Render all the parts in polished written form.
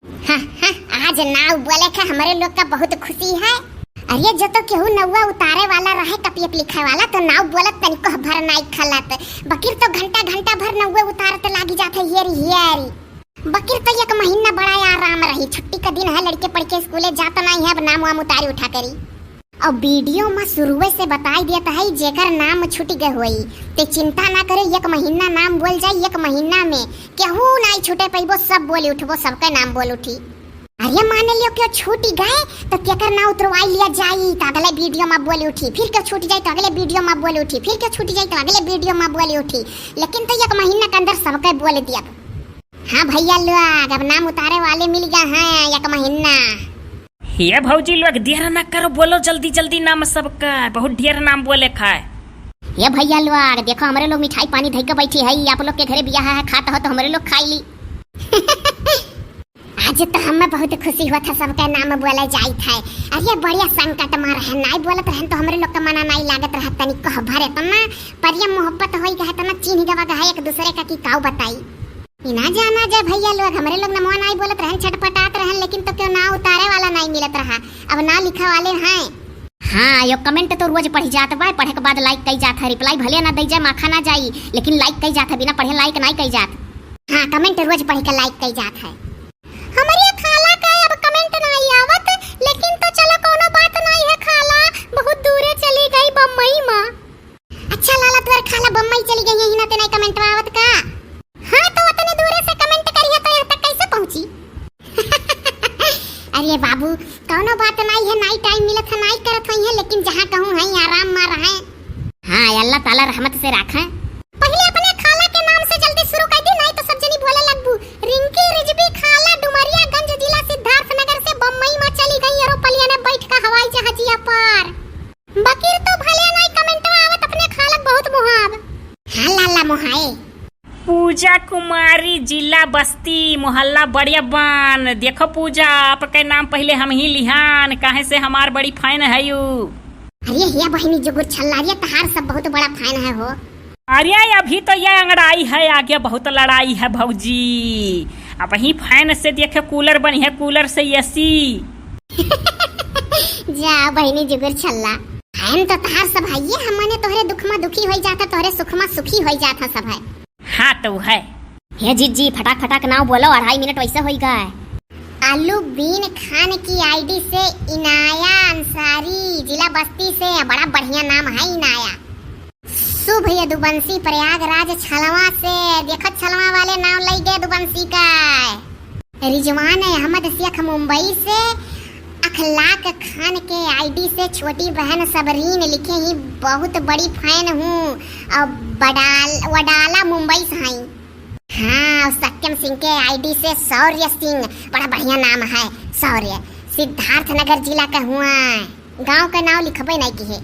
हाँ हाँ, आज नाव बोले का हमारे लोग का बहुत खुशी है। अरे जो तो केहू नौवा उतारे वाला रहे कपियप लिखे वाला तो नाव बोलत तनिको भर नाई खलत। बकीर तो घंटा घंटा भर नौवा उतारत लागी जाते हेरी। बकीर तो एक महीना बड़ा आराम रही। छुट्टी का दिन है, लड़के पढ़ के स्कूले जाता नहीं है, अब नाम वाम उतारी उठा करी। और वीडियो में शुरुए से बताई देता है जेकर नाम छूट गए हुई ते चिंता ना करे, एक महीना नाम बोल जाए, एक महीना में केहू नहीं छूटे पैबो, सब बोल उठबो, सबका नाम बोल उठी। अरे मान लियो क्यों छूट गए तो तेकर नाम उतरवाई लिया जाई तो अगले वीडियो में बोल उठी, फिर क्यों छूट जाए तो अगले वीडियो में बोल उठी, फिर क्यों छूट जाए तो अगले वीडियो में बोल उठी। लेकिन तो एक महीना के अंदर सबका बोल दिया। हाँ भैया लोग, अब नाम उतारे वाले मिल गए हैं एक महीना। ये भौजी लोग देर ना करो, बोलो जल्दी जल्दी नाम सबका, बहुत ढेर नाम बोले खाए। ये भैया लोग देखो, हमारे लोग मिठाई पानी धई के बैठी है, आप लोग के घरे बियाह है, खाता हो तो हमारे लोग खाई ली। आज तो हमें बहुत खुशी हुआ था, सबका नाम बोला जाई था। अरे बढ़िया संकट में रहे, नहीं बोलत रहे तो हमारे लोग का मना नहीं लागत रहा, तनिक भरे तो ना परिया मोहब्बत होई गए तो ना चिन्ह गवा गए एक दूसरे का की काऊ बताई। इना जाना जा भैया लोग, हमारे लोग नमवा नहीं बोलत रहन, छटपटात रहन, लेकिन तो क्यों ना उतारे वाला नहीं मिलत रहा, अब ना लिखा वाले हैं। हाँ यो कमेंट तो रोज पढ़ी जात बा, पढ़े के बाद लाइक कई जात है, रिप्लाई भले ना दई जाए, माखा ना जाई, लेकिन लाइक कई जात है, बिना पढ़े लाइक नहीं कई जात। हाँ कमेंट रोज पढ़ के लाइक कई जात है। हमारी खाला का अब कमेंट नहीं आवत, लेकिन तो चलो कोनो बात नहीं है, खाला बहुत दूरे चली गई बम्बई मां। अच्छा लाला तोर खाला बम्बई चली गई है, ही ना ते नहीं कमेंट आवत का। हाँ तो उतने दूरे से कमेंट करिए तो यहाँ तक कैसे पहुंची। अरे बाबू कोनो बात नहीं है, नहीं टाइम मिलत है, नहीं करत है, लेकिन जहाँ कहूँ है आराम में रहे। हाँ अल्लाह ताला रहमत से रखे। पहले अपने खाला के नाम से जल्दी शुरू कर दी, नहीं तो सब जनी बोले लगबू रिंकी रिजबी खाला डुमरियागंज जिला सिद्धार्थनगर से बम्बई में चली गई एरोप्लेन में बैठ कर हवाई जहाजिया पर। बकीर तो भले नहीं कमेंट आवत, अपने खाला बहुत मुहाब। हाँ लाला मुहाए। पूजा कुमारी जिला बस्ती मोहल्ला बढ़िया बन। देखो पूजा, आपके नाम पहले हम ही लिहान, काहे से हमार बड़ी फैन है यू। अरे ये बहनी जुगुर छल्लारिया तहार सब बहुत बड़ा फैन है हो। अरे अभी तो ये अंगड़ाई है, आगे बहुत लड़ाई है भौजी। अब ही फैन से देखे कूलर बनी है, कूलर से एसी। जा बहनी जुगुर छल्ला, फैन तो तहार सब है, ये हमने तोहरे दुख में दुखी हो जाता, तोहरे सुख में सुखी हो जाता सब है। हाँ तो है। हे जीजी फटाक फटाक नाव बोलो, 2.5 मिनट वैसे हो गए। आलू बीन खान की आईडी से इनाया अंसारी जिला बस्ती से, बड़ा बढ़िया नाम है इनाया। शुभ यदुवंशी प्रयागराज छलवा से, देखो छलवा वाले नाम लई गए दुवंशी का। रिजवान अहमद शेख मुंबई से, अखलाक खान के आईडी से छोटी बहन सबरीन लिखे ही बहुत बड़ी फैन हूँ, और वडाला मुंबई से हैं। हाँ सत्यम सिंह के आईडी से शौर्य सिंह, बड़ा बढ़िया नाम है शौर्य, सिद्धार्थनगर जिला का हुआ, गांव का नाम लिखबे नहीं की है।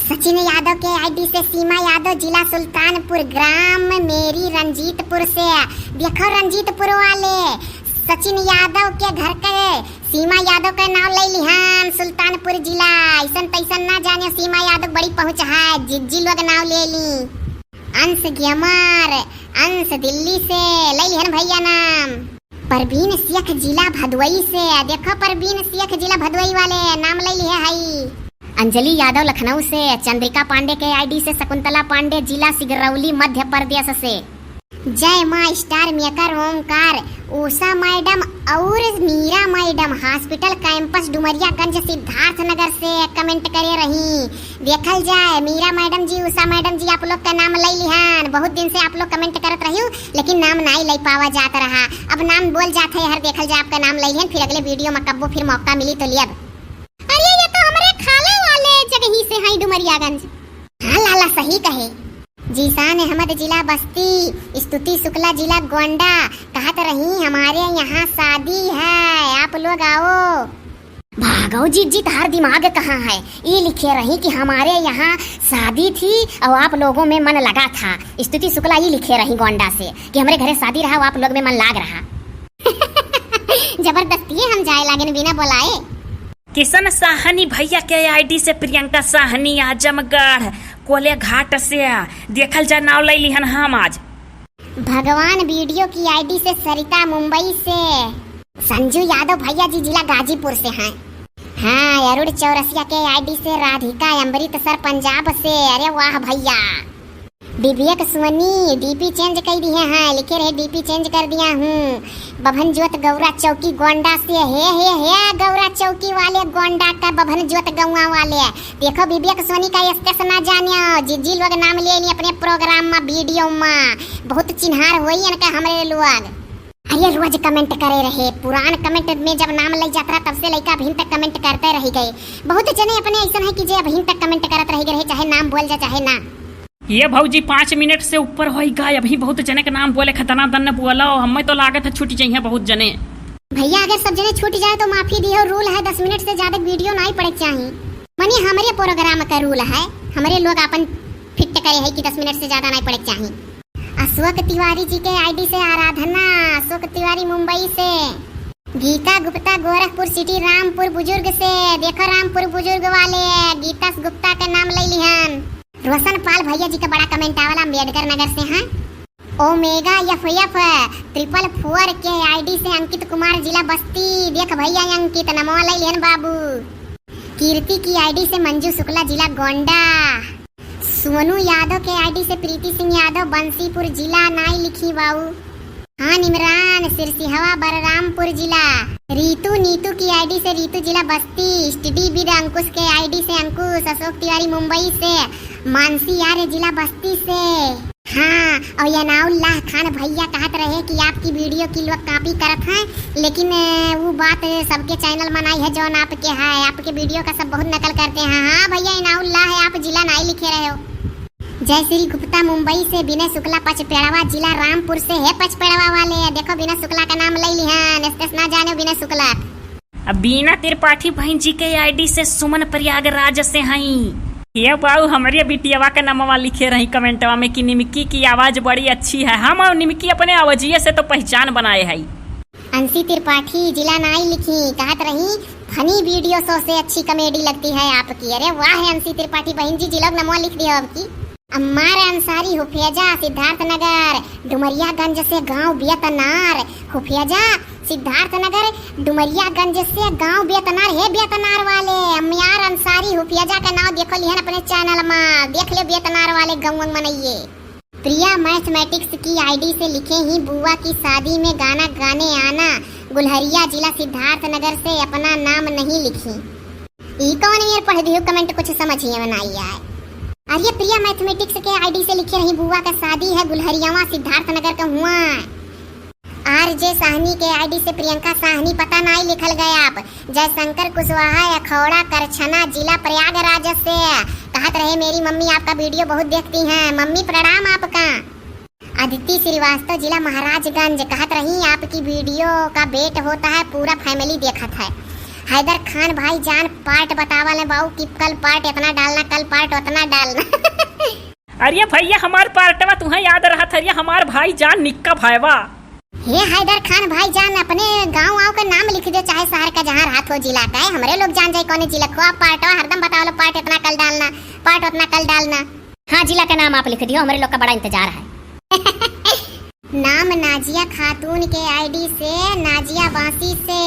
सचिन यादव के आईडी से सीमा यादव जिला सुल्तानपुर, ग्राम मेरी रंजीतपुर से। देखो रंजीतपुर वाले सचिन यादव के घर के सीमा यादव का नाम ले लिहान, सुल्तानपुर जिला। ऐसन तैसन ना जाने, सीमा यादव बड़ी पहुंच है, जिज्जी लोग नाम ले ली। अंश ग्यमर, अंश दिल्ली से ले लिहन भैया नाम। परवीन शेख जिला भदोई से, देखो परवीन शेख जिला भदोई वाले नाम ले लिए है। अंजलि यादव लखनऊ से, चंद्रिका पांडे के आईडी से शकुंतला पांडे जिला सिगरौली मध्य प्रदेश से। जय माँ star maker Omkar, Usha madam और Meera madam hospital campus Dumariyaganj Siddharthnagar से कमेंट करे रही। देखल जाए मीरा मैडम जी, उषा मैडम जी, आप लोग का नाम ले लिहान। बहुत दिन से आप लोग कमेंट करत रही, लेकिन नाम नहीं ले पावा जाता रहा, अब नाम बोल जाते है। हर देखल जाए आपका नाम ले लिहान, फिर अगले वीडियो में कब्बो फिर मौका मिली तो लियब। अरे ये तो हमारे खाला वाले जगह ही से है डुमरियागंज। हाँ लाला सही कहे। जीसान अहमद जिला बस्ती, स्तुति शुक्ला जिला गोंडा, कहत रही हमारे यहाँ शादी है, आप लोग आओ। भागो जीजी तार दिमाग कहाँ है, ये लिखे रही कि हमारे यहाँ शादी थी और आप लोगों में मन लगा था। स्तुति शुक्ला ये लिखे रही गोंडा से कि हमारे घरे शादी रहा, आप लोग में मन लाग रहा। जबरदस्ती हम जाए लागे बिना बुलाए। किशन साहनी भैया के आईडी से प्रियंका साहनी आजमगढ़ कोले घाट से, देखल जा नाव ले लिहन हम आज। भगवान वीडियो की आईडी से सरिता मुंबई से, संजू यादव भैया जी जिला गाजीपुर से हैं। हाँ, अरुण चौरसिया के आईडी से राधिका अमृतसर पंजाब से। अरे वाह भैया। विवेक सुवनी डीपी चेंज कर दिए हैं, लिखे रहे डीपी चेंज कर दिया हूँ। बभन ज्योत गौरा चौकी गोंडा से। हे गौरा चौकी वाले गोंडा का बभन ज्योत गौवा वाले। देखो विवेक सोनी का स्टेशन ना जानियो, जिजी लोग नाम ले ली अपने प्रोग्राम में वीडियो में। बहुत चिन्हार होई इनका हमरे लोग। अरे रोज कमेंट करे रहे, पुरान कमेंट में जब नाम लग जाता तब से लड़का अभी तक कमेंट करते रह गए। बहुत जने अपने ऐसा है कि जे अभी तक कमेंट करत रह गए, चाहे नाम बोल जा चाहे ना। ये भौजी 5 मिनट से ऊपर हो गए, अभी बहुत जने के नाम बोले खतना दन बोलो। हमें तो लागत है छूट जाइए बहुत जने। भैया अगर सब जने छूट जाए तो माफी दियो, रूल है 10 मिनट से ज्यादा वीडियो नहीं पड़े चाहिए। मनी हमारे प्रोग्राम का रूल है, हमारे लोग अपन फिट करे है कि 10 मिनट से ज्यादा नहीं पड़े चाहिए। अशोक तिवारी जी के आईडी से आराधना, अशोक तिवारी मुंबई से। गीता गुप्ता गोरखपुर सिटी रामपुर बुजुर्ग से। देखो रामपुर बुजुर्ग वाले गीता गुप्ता का नाम ले लिहन। रोशन पाल भैया जी का बड़ा कमेंट आवाला अम्बेडकर नगर से हैं। ओमेगा एफ 444 के आईडी से अंकित कुमार जिला बस्ती। देख भैया अंकित नमो ले लिहन बाबू। कीर्ति की आईडी से मंजू शुक्ला जिला गोंडा। सोनू यादव के आईडी से प्रीति सिंह यादव बंसीपुर जिला नाई लिखी बाबू। हाँ इमरान सिरसिहवा बलरामपुर जिला। रीतू नीतू की आईडी से रीतू जिला बस्ती। स्टडी विद अंकुश के आईडी से अंकुश। अशोक तिवारी मुंबई से। मानसी यार जिला बस्ती से। हाँ और यनाउल्लाह खान भैया कहते रहे कि आपकी वीडियो की लोग कॉपी करत हैं, लेकिन वो बात सबके चैनल में नहीं है जो आपके है। आपके वीडियो का सब बहुत नकल करते हैं। हाँ भैया यनाउल्लाह है, आप जिला नहीं लिखे रहे हो। जय श्री गुप्ता मुंबई से। विनय शुक्ला पचपेड़वा जिला रामपुर से है। पचपेड़वा वाले देखो विनय शुक्ला का नाम ले लिहन, स्टेशन ना जाने विनय शुक्ला। अब बीना त्रिपाठी बहन जी के आईडी से सुमन प्रयागराज से हई। ये बाबू हमारी बिटियावा का नामवा लिखे रही कमेंटवा में कि निमकी की आवाज बड़ी अच्छी है। हम और निमकी अपने आवाजिये से तो पहचान बनाए है। अंशी त्रिपाठी जिला नाई लिखी, कहत रही फनी वीडियो शो से अच्छी कॉमेडी लगती है आपकी। अरे वाह है अंशी त्रिपाठी बहन जी, जिला नमो लिख दिया आपकी। अम्मार अंसारी हुफियाजा सिद्धार्थ नगर डुमरियागंज से गांव बेतनार। हुफियाजा सिद्धार्थ नगर डुमरियागंज से गांव बेतनार है। बेतनार वाले अम्मार अंसारी हुफियाजा का नाम देखो लिहन अपने चैनल में, देख ले बेतनार वाले गाँव मनाइए। प्रिया मैथमेटिक्स की आईडी से लिखे ही बुआ की शादी में गाना गाने आना। गुलहरिया जिला सिद्धार्थ नगर से अपना नाम नहीं लिखी। ई कौन ये पढ़ दियो कमेंट कुछ समझिए बनाइए है। अरे प्रिया मैथमेटिक्स के आईडी से लिखे रही बुआ का शादी है गुलहरियावा सिद्धार्थ नगर का हुआ। आरजे साहनी के आईडी से प्रियंका साहनी पता नहीं लिखल गया। आप जयशंकर कुशवाहा अखौड़ा करछना जिला प्रयागराज से। कहत रहे मेरी मम्मी आपका वीडियो बहुत देखती हैं, मम्मी प्रणाम आपका। अदिति श्रीवास्तव जिला महाराजगंज, कहत रही आपकी वीडियो का वेट होता है, पूरा फैमिली देखत है। हैदर खान भाई जान पार्ट बतावल बाबू कि कल पार्ट इतना डालना, कल पार्ट उतना डालना। अरे भैया हमार पार्टवा तुम्हें याद रहा था, हमार भाई जान निक्का भाईवा। हे हैदर खान भाई जान अपने गाँव का नाम लिख दो, चाहे शहर का जहाँ रात हो जिला का है, हमारे लोग जान जाए कौन जिला को। आप पार्टवा हरदम बताओ पार्ट इतना कल डालना, पार्ट उतना कल डालना। हाँ जिला का नाम आप लिख दियो, हमारे लोग का बड़ा इंतजार है। नाम नाजिया खातून के आईडी से नाजिया बांसी से।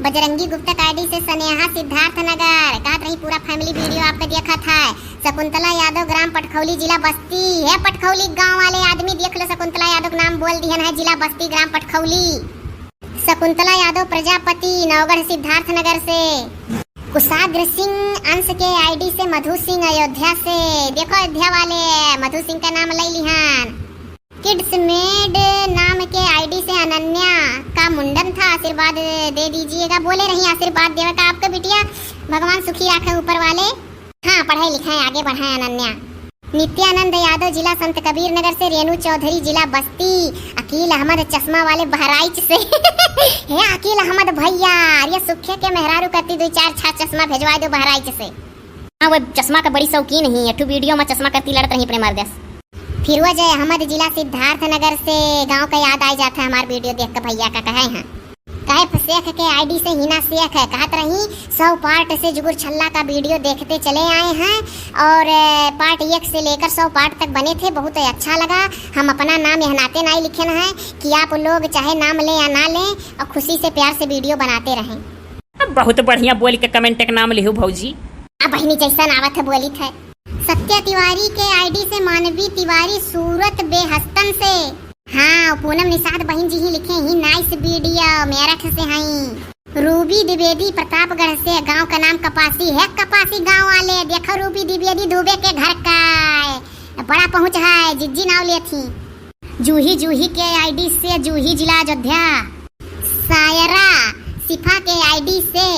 बजरंगी गुप्ता के आईडी से स्नेहा सिद्धार्थ नगर, कहत रही पूरा फैमिली वीडियो आपका देखा था। शकुंतला यादव ग्राम पटखौली जिला बस्ती है। पटखौली गांव वाले आदमी देख लो, शकुंतला यादव नाम बोल दिया है, जिला बस्ती ग्राम पटखौली। शकुंतला यादव प्रजापति नवगढ़ सिद्धार्थ नगर से। कुशाग्र सिंह अंश के आईडी से मधु सिंह अयोध्या से। देखो अयोध्या वाले मधु सिंह का नाम ले लिहान। किड्स मेड नाम के आईडी से अनन्या का मुंडन था, आशीर्वाद दे दीजिएगा। बोले रही आशीर्वाद देवे का आपका बिटिया, भगवान सुखी रखे ऊपर वाले। हाँ पढ़ाई लिखाई आगे बढ़ाए अनन्या। नित्यानंद यादव जिला संत कबीर नगर से। रेणु चौधरी जिला बस्ती। अकील अहमद चश्मा वाले बहराइच से। हे अकील अहमद भैया, ये सुखे के मेहरारू करती 2-4 छा चश्मा भेजवा दो बहराइच से। हाँ वो चश्मा का बड़ी शौकीन ही है, वीडियो में चश्मा करती लड़त रही अपने मर्द। फिरोज अहमद जिला सिद्धार्थ नगर से। गांव का याद आ जाता है हमारे वीडियो देख कर भैया का कहे हैं। कैफ शेख के आईडी से हिना शेख है, कहत रही 100 पार्ट से जुगुर छल्ला का वीडियो देखते चले आए हैं और पार्ट 1 से लेकर 100 पार्ट तक बने थे, बहुत अच्छा लगा। हम अपना नाम यहाँ नाते नहीं लिखे हैं कि आप लोग चाहे नाम लें या ना लें और खुशी से प्यार से वीडियो बनाते रहें। बहुत बढ़िया बोल के कमेंट के नाम लिहो भौजी। अब बहनी जैसा आवत है बोली थे। सत्या तिवारी के आईडी से मानवी तिवारी सूरत बेहस्तन से, हाँ पूनम निषाद बहन जी ही लिखे ही नाइस वीडियो मेरठ से हैं। रूबी द्विवेदी प्रतापगढ़ से, गांव का नाम कपासी है, कपासी गांव वाले देखो रूबी द्विवेदी दुबे के घर का बड़ा पहुंच है, जिज्जी नाव ले थी। जूही जूही के आईडी से जूही जिला अयोध्या। सायरा सिफा के आईडी से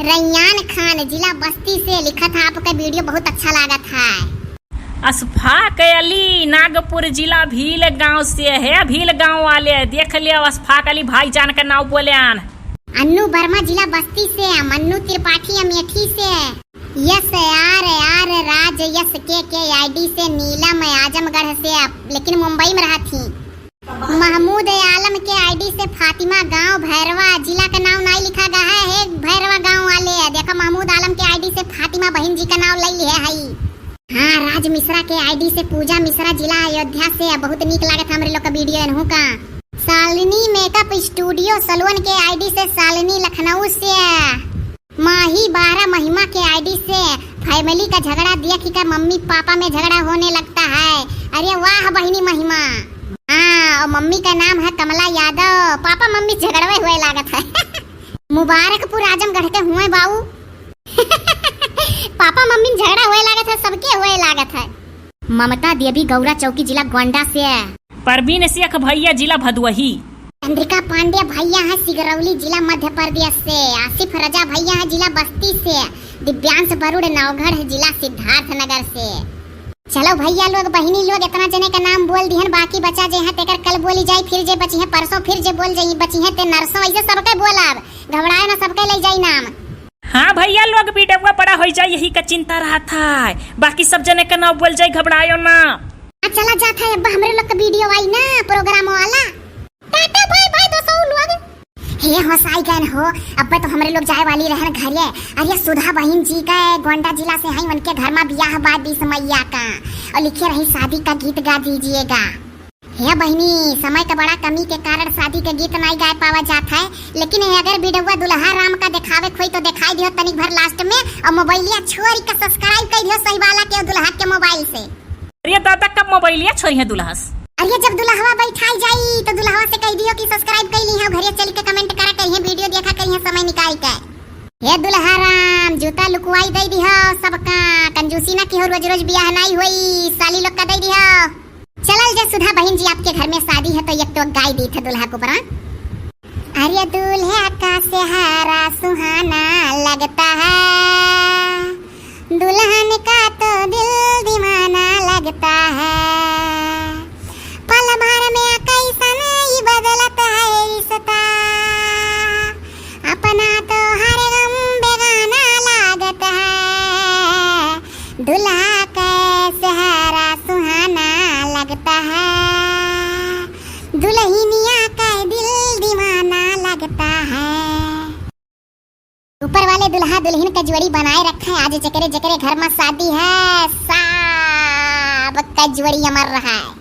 रैयान खान जिला बस्ती से लिखा था आपका वीडियो बहुत अच्छा लगा था। अशफाक अली नागपुर जिला भील गांव से है, भील गांव वाले देख लियो अशफाक अली भाईजान का नाम बोले आन। अन्नू वर्मा जिला बस्ती से, मन्नू त्रिपाठी अमेठी से, यस यार राज यस के आईडी से, नीलम आजमगढ़ से लेकिन मुंबई में रहा थी। महमूद आलम के आईडी से फातिमा गांव भैरवा जिला का नाम नहीं लिखा गया है, भैरवा गांव वाले देखो महमूद आलम के आईडी से फातिमा बहन जी का नाम ले लिया है। हाँ राज मिश्रा के आईडी से पूजा मिश्रा जिला अयोध्या से, बहुत नीक लागत हमरे लोग का वीडियो इन्हों का। शालिनी मेकअप स्टूडियो सलवन के आईडी से, शालिनी लखनऊ से। माही 12 महिमा के आईडी से, फैमिली का झगड़ा देख कर मम्मी पापा में झगड़ा होने लगता है। अरे वाह बहिनी महिमा। हाँ और मम्मी का नाम है कमला यादव, पापा मम्मी झगड़वे हुए लागत है। मुबारकपुर आजमगढ़ के हुए बाऊ। पापा मम्मी झगड़ा हुए लागत है, सबके हुए लागत है। ममता देवी गौरा चौकी जिला गोंडा से। परवीन शेख भैया जिला भदोही। चंद्रिका पांडे भैया है सिगरौली जिला मध्य प्रदेश से। आसिफ रजा भैया है जिला बस्ती से। दिव्यांश बरुड़ नवगढ़ जिला सिद्धार्थनगर से। चलो भैया लोग बहिनी लोग इतना जने का नाम बोल दिहन, बाकी बचा जे है तेकर कल बोली जाई, फिर जे बची है परसों, फिर जे बोल जाई बची है ते नरसों, ऐसे सबके बोलब, घबराए ना सबके ले जाई नाम। हाँ भैया लोग वीडियो बड़ा हो जाए यही का चिंता रहा था, बाकी सब जने का नाम बोल जाए घबरायो ना। चला जाता है अब हमरे लोग का वीडियो आई ना प्रोग्राम वाला। टाटा बाय बाय दोस्तों लोग। हे हंसाई गन हो, अब तो हमरे लोग जाए वाली रहन घरे। अरे सुधा बहन जी का गोंडा जिला से हैं, उनके घर में बियाह बा 20 मैया का और लिखे रही शादी का गीत गा दीजिएगा। हे बहनी समय का बड़ा कमी के कारण शादी के गीत नहीं गा पावा जाता है, लेकिन अगर वीडियो दुल्हा राम का दिखावे खोई तो दिखाई दियो तनिक भर लास्ट में, और मोबाइलिया छोरी का सब्सक्राइब कर दियो सही वाला के दुल्हा के मोबाइल से। अरे दादा कब मोबाइलिया छोरी है दुल्हा? अरे जब दुल्हवा बैठाई जाई तो दुल्हवा से कह दियो कि सब्सक्राइब कर ली है, घरे चल के कमेंट करा करिए, वीडियो देखा करिए समय निकाल के। हे दुल्हा राम जूता लुकवाई दे दियो सबका, कंजूसी ना की हो, रोज रोज बियाह नहीं होई, साली लोग का दे दियो। चलल जे सुधा बहन जी आपके घर में शादी है तो एक तो गाय दी थे दुल्हा को बरा। अरे दूल्हा का सेहरा सुहाना लगता है, दुल्हन का तो दिल दीवाना लगता है, पल भर में कैसन ही बदलत है रिश्ता, अपना तो हर गम बेगाना लागत है, दुल्हा का सेहरा सुहाना लगता है, दुल्हनिया का दिल दीवाना लगता है। ऊपर वाले दुल्हा दुल्हन का जोड़ी बनाए रखा है, आज जकरे जकरे घर में शादी है सब का जोड़ी अमर रहा है।